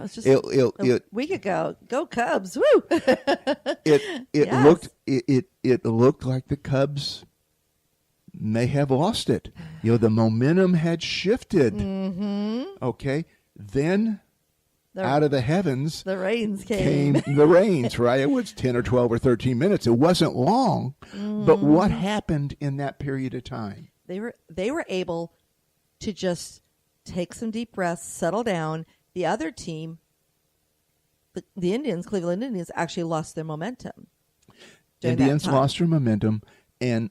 It's just a week ago. Go Cubs! Woo! It looked like the Cubs may have lost it. The momentum had shifted. Mm-hmm. Okay, then out of the heavens, the rains came. The rains, right? It was 10 or 12 or 13 minutes. It wasn't long, but what happened in that period of time? They were able to just take some deep breaths, settle down. The other team, the Indians, Cleveland Indians, actually lost their momentum. Indians lost their momentum, and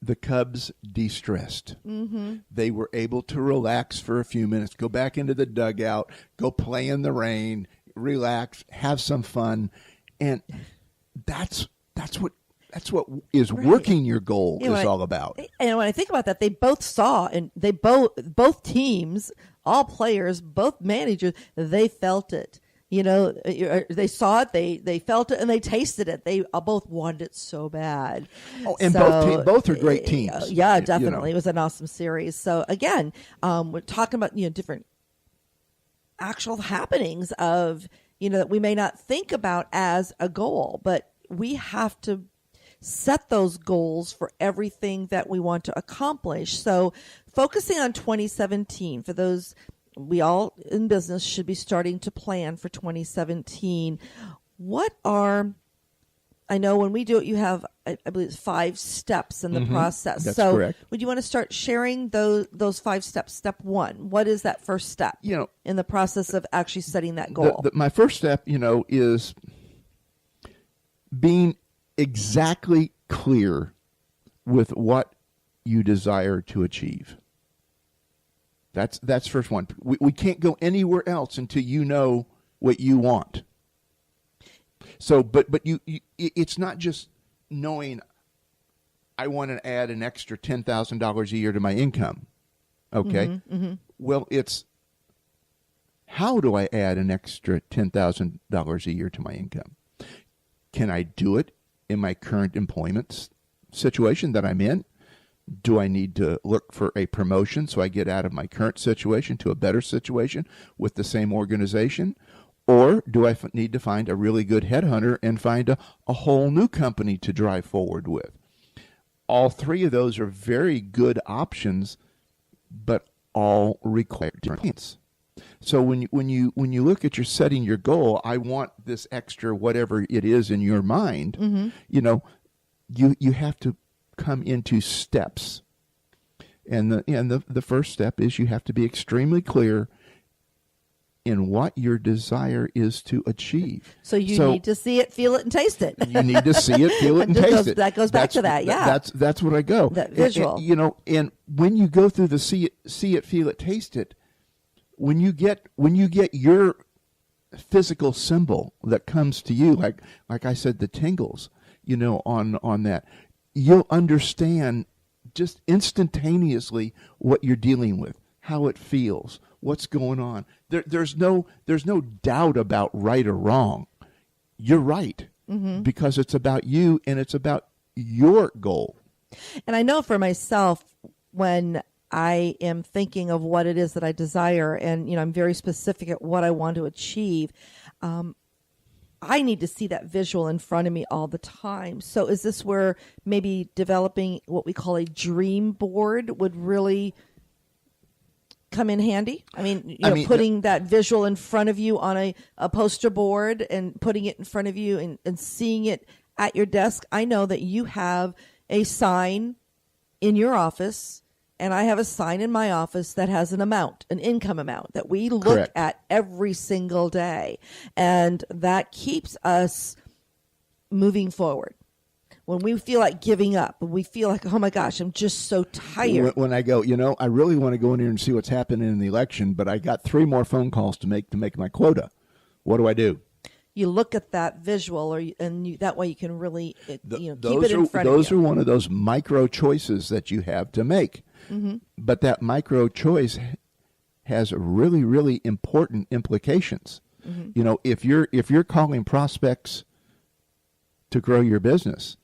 the Cubs de-stressed. Mm-hmm. They were able to relax for a few minutes, go back into the dugout, go play in the rain, relax, have some fun, and that's what is working your goal is all about. And when I think about that, they both saw, and they both teams, all players, both managers, they felt it. They saw it, they felt it, and they tasted it. They both wanted it so bad. Oh, and both are great teams. Yeah, definitely. It was an awesome series. So again, we're talking about different actual happenings of that we may not think about as a goal, but we have to set those goals for everything that we want to accomplish. So focusing on 2017, for those, we all in business should be starting to plan for 2017. I know when we do it, you have, I believe it's 5 steps in the process. That's so correct. Would you want to start sharing those 5 steps? Step 1, what is that first step in the process of actually setting that goal? My first step, is being exactly clear with what you desire to achieve. That's first one. We can't go anywhere else until you know what you want. So, but you it's not just knowing I want to add an extra $10,000 a year to my income. Okay. Mm-hmm. Well, it's how do I add an extra $10,000 a year to my income? Can I do it in my current employment situation that I'm in? Do I need to look for a promotion so I get out of my current situation to a better situation with the same organization? Or do I need to find a really good headhunter and find a whole new company to drive forward with? All 3 of those are very good options, but all require different plans. So when you look at setting your goal, I want this extra whatever it is in your mind. You have to come into steps, and the first step is you have to be extremely clear in what your desire is to achieve. So you need to see it, feel it, and taste it. You need to see it, feel it, and taste it. That goes back to that. Yeah, that's what I go. That visual. And when you go through the see it, feel it, taste it, when you get your physical symbol that comes to you, like I said, the tingles, on that, you'll understand just instantaneously what you're dealing with, how it feels, what's going on. There's no doubt about right or wrong. You're right, because it's about you and it's about your goal. And I know for myself, when I am thinking of what it is that I desire, and I'm very specific at what I want to achieve, I need to see that visual in front of me all the time. So is this where maybe developing what we call a dream board would really come in handy? I mean, putting that visual in front of you on a poster board and putting it in front of you and seeing it at your desk. I know that you have a sign in your office, and I have a sign in my office that has an income amount that we look Correct. at every single day. And that keeps us moving forward. When we feel like giving up, when we feel like, oh my gosh, I'm just so tired. When I go, I really want to go in here and see what's happening in the election, but I got 3 more phone calls to make my quota. What do I do? You look at that visual, that way you can really keep it in front of you. Those are one of those micro choices that you have to make. Mm-hmm. But that micro choice has really, really important implications. Mm-hmm. If you're calling prospects to grow your business,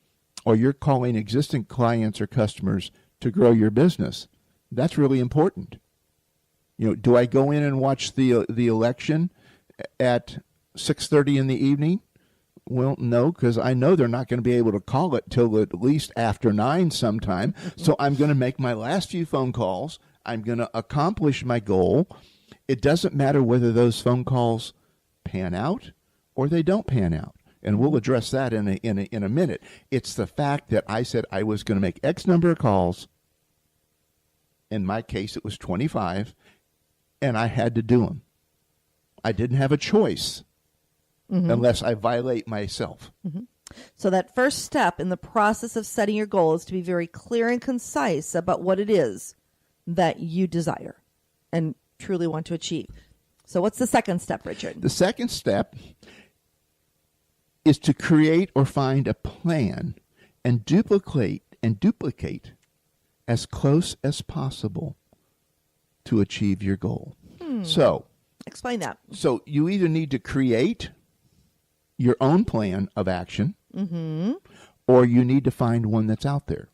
or you're calling existing clients or customers to grow your business, that's really important. Do I go in and watch the election at 6:30 in the evening? Well, no, because I know they're not going to be able to call it till at least after 9 sometime. So I'm going to make my last few phone calls. I'm going to accomplish my goal. It doesn't matter whether those phone calls pan out or they don't pan out. And we'll address that in a minute. It's the fact that I said I was going to make X number of calls. In my case, it was 25, and I had to do them. I didn't have a choice unless I violate myself. So that first step in the process of setting your goal is to be very clear and concise about what it is that you desire and truly want to achieve. So what's the second step, Richard? The second step is to create or find a plan and duplicate as close as possible to achieve your goal. So, explain that. So you either need to create your own plan of action, or you need to find one that's out there.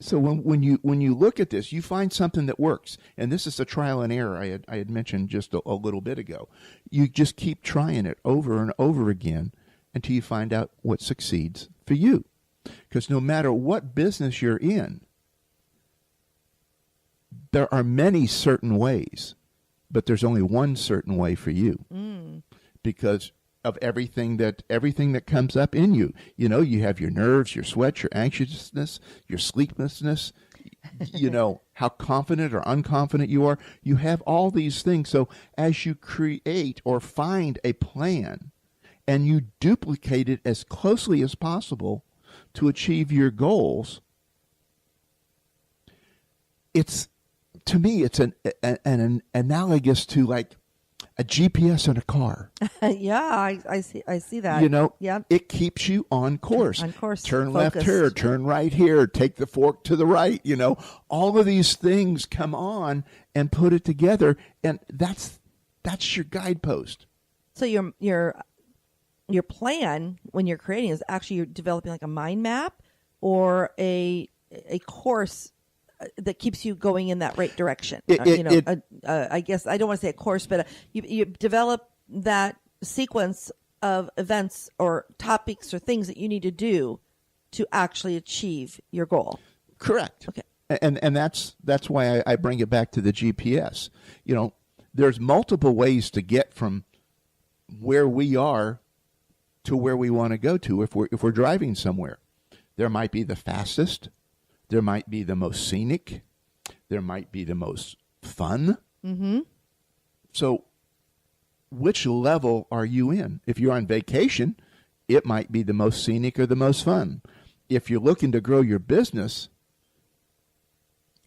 So when you look at this, you find something that works, and this is a trial and error I had mentioned just a little bit ago. You just keep trying it over and over again until you find out what succeeds for you. Because no matter what business you're in, there are many certain ways, but there's only one certain way for you. Because of everything that comes up in you. You know, you have your nerves, your sweat, your anxiousness, your sleeplessness, you know, how confident or unconfident you are. You have all these things. So as you create or find a plan and you duplicate it as closely as possible to achieve your goals, to me, it's an analogous to like a GPS in a car. Yeah, I see that. You know, yep. It keeps you on course. On course. Turn focused. left here, turn right here, take the fork to the right. You know, all of these things come on and put it together, and that's your guidepost. So your plan when you're creating is actually you're developing like a mind map or a course that keeps you going in that right direction. I guess I don't want to say a course, but you develop that sequence of events or topics or things that you need to do to actually achieve your goal. Correct. Okay. And that's why I bring it back to the GPS. You know, there's multiple ways to get from where we are to where we want to go to if we're driving somewhere. There might be the fastest. There might be the most scenic. There might be the most fun. So which level are you in? If you're on vacation, it might be the most scenic or the most fun. If you're looking to grow your business,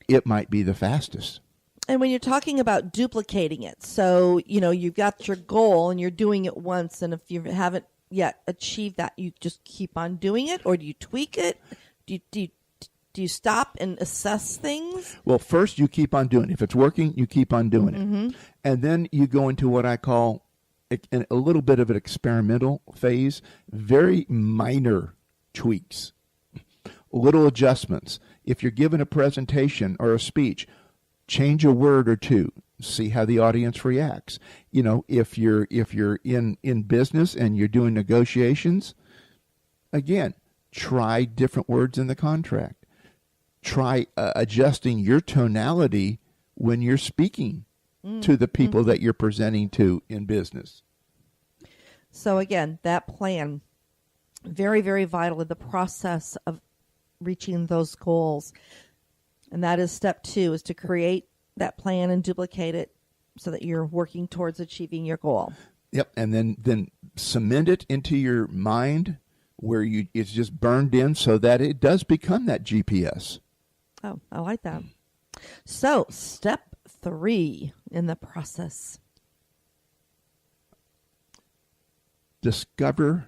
it might be the fastest. And when you're talking about duplicating it, so, you know, you've got your goal and you're doing it once, and if you haven't yet achieved that, you just keep on doing it, or do you tweak it? Do you stop and assess things? Well, first you keep on doing it. If it's working, you keep on doing it. And then you go into what I call a little bit of an experimental phase, very minor tweaks, little adjustments. If you're given a presentation or a speech, change a word or two, see how the audience reacts. You know, if you're in business and you're doing negotiations, again, try different words in the contract. Try adjusting your tonality when you're speaking to the people that you're presenting to in business. So again, that plan, very, very vital in the process of reaching those goals. And that is step 2, is to create that plan and duplicate it so that you're working towards achieving your goal. Yep. And then cement it into your mind where it's just burned in so that it does become that GPS. Oh, I like that. So, step 3 in the process. Discover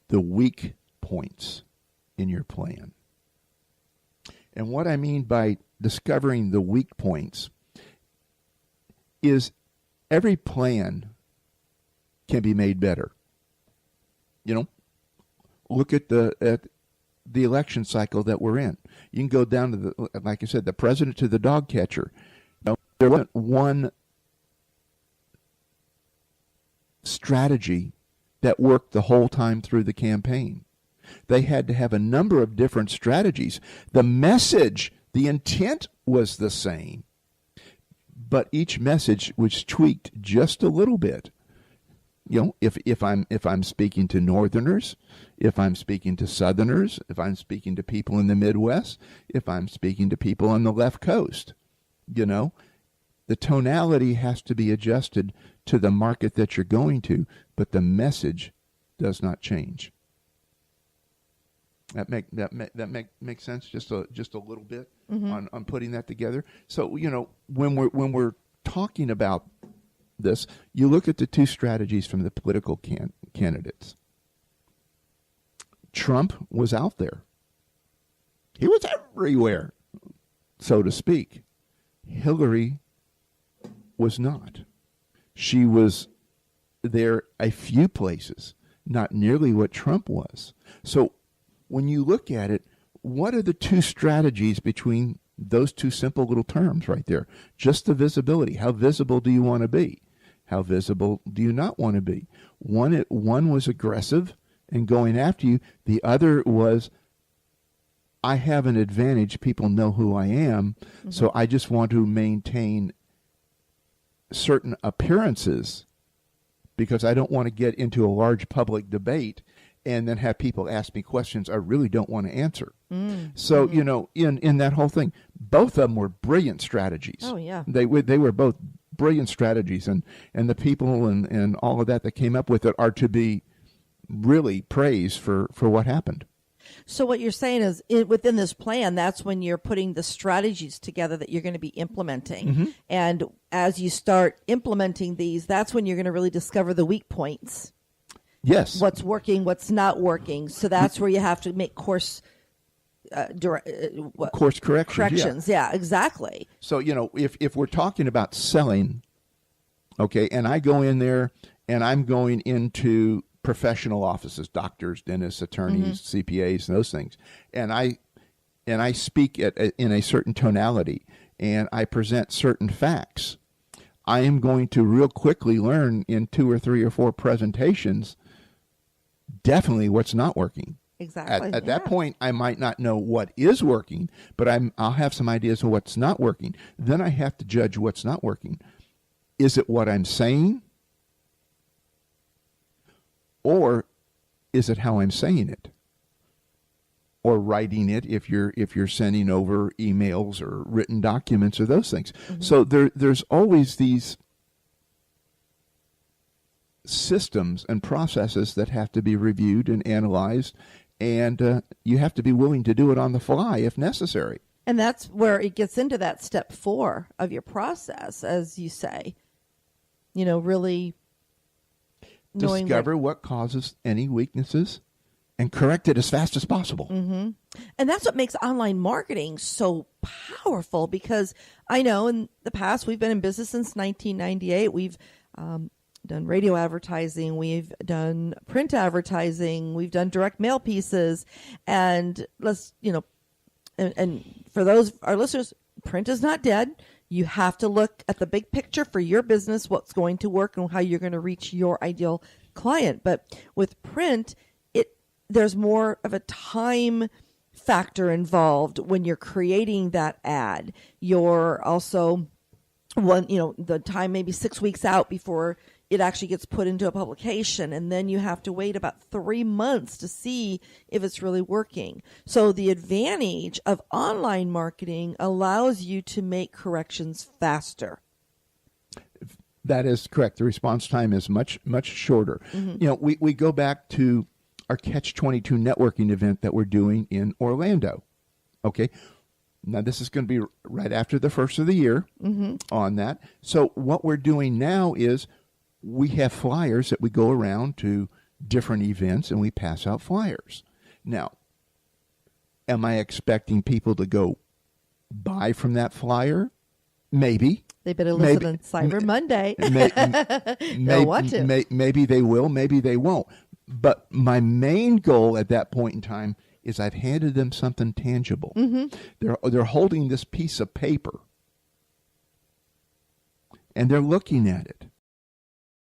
the weak points in your plan. And what I mean by discovering the weak points is every plan can be made better. You know, look at the election cycle that we're in. You can go down to like I said, the president to the dog catcher. You know, there wasn't one strategy that worked the whole time through the campaign. They had to have a number of different strategies. The message, the intent was the same, but each message was tweaked just a little bit. You know, if I'm speaking to Northerners, if I'm speaking to Southerners, if I'm speaking to people in the Midwest, if I'm speaking to people on the left coast, you know, the tonality has to be adjusted to the market that you're going to, but the message does not change. That make sense? Just a little bit on putting that together. So, you know, when we're talking about this, you look at the two strategies from the political candidates. Trump was out there. He was everywhere, so to speak. Hillary was not. She was there a few places, not nearly what Trump was. So when you look at it, what are the two strategies between those two simple little terms right there? Just the visibility. How visible do you want to be? How visible do you not want to be? One was aggressive and going after you. The other was, I have an advantage. People know who I am. So I just want to maintain certain appearances because I don't want to get into a large public debate and then have people ask me questions I really don't want to answer. So, you know, in that whole thing, both of them were brilliant strategies. Oh, yeah. They were both brilliant strategies, and the people and all of that came up with it are to be really praised for what happened. So what you're saying is within this plan, that's when you're putting the strategies together that you're going to be implementing. And as you start implementing these, that's when you're going to really discover the weak points. Yes. What's working, what's not working. So that's where you have to make course corrections. Yeah, exactly. So, you know, if we're talking about selling, okay, and I go in there and I'm going into professional offices, doctors, dentists, attorneys, CPAs, and those things, and I speak in a certain tonality and I present certain facts, I am going to real quickly learn in 2 or 3 or 4 presentations definitely what's not working. Exactly. At that point, I might not know what is working, but I'll have some ideas of what's not working. Then I have to judge what's not working. Is it what I'm saying? Or is it how I'm saying it? Or writing it if you're sending over emails or written documents or those things. So there's always these systems and processes that have to be reviewed and analyzed, and you have to be willing to do it on the fly if necessary. And that's where it gets into that step 4 of your process, as you say. You know, really discover what causes any weaknesses and correct it as fast as possible. And that's what makes online marketing so powerful, because I know in the past we've been in business since 1998. We've done radio advertising, we've done print advertising, we've done direct mail pieces, and and for those our listeners, print is not dead. You have to look at the big picture for your business, what's going to work and how you're going to reach your ideal client. But with print, there's more of a time factor involved when you're creating that ad. You're also the time maybe 6 weeks out before it actually gets put into a publication, and then you have to wait about 3 months to see if it's really working. So the advantage of online marketing allows you to make corrections faster. That is correct. The response time is much, much shorter. You know, we go back to our Catch-22 networking event that we're doing in Orlando. Okay. Now, this is going to be right after the first of the year on that. So what we're doing now is we have flyers that we go around to different events and we pass out flyers. Now, am I expecting people to go buy from that flyer? Maybe. They better listen on Cyber Monday. They'll want to. Maybe they will, maybe they won't. But my main goal at that point in time is I've handed them something tangible. They're holding this piece of paper, and they're looking at it.